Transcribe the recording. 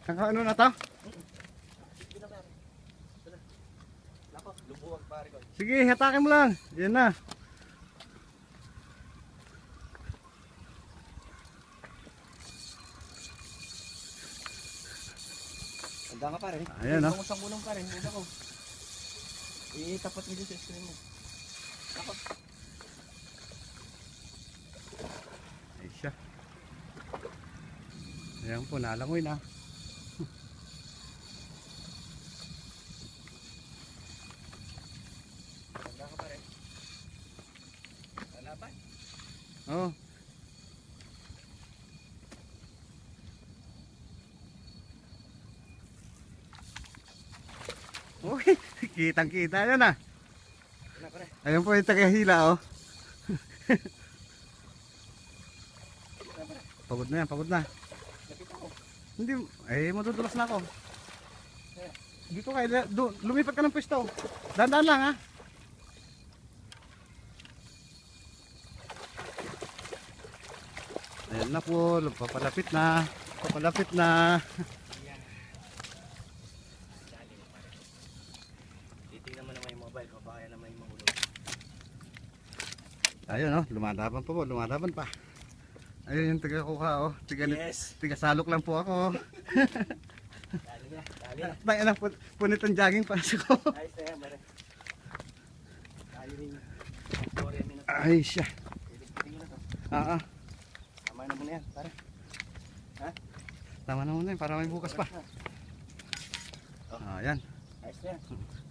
Nakaano na to? Nako, lubuwag pare ko. Sige, hatakin mo lang. Yan na. Handa ka pare. Ayan, no? Kung isang gulong pare, handa ko. Itapat mo dito sa screen mo. Nako. Ay siya. Ayan po, nalangoy na. Handa ka pare. Lalaban. Oh. Uy, kitang kita yan ah. Handa pare. Ayun po yung tagahila oh. Handa pare. Pagod na yan, pagod na. Lapit ako. Hindi, eh madudulas na ako. Kaya. Dito kayo, lumipat ka ng pwesto. Dahan-dahan lang ha. Ayan na po, papalapit na. Papalapit na. Ayan. Dali mo pare. Titingnan mo naman yung mobile ko, baka yan naman yung mahulog. Ayun oh, lumalaban pa po, lumalaban pa. Ayun yung taga-kuha oh. Yes. Tiga-salok lang po ako. Dali na, dali na. Tangin na, punit ang jogging pa ko. Ayos na yan pare. Tayo rin. Sorry, minute. Ay siya. Titignan mo na to. Ah, Tama na muna yan pare. Ha? tama na muna yun, para may bukas pa. Ayan. Ayos na yan.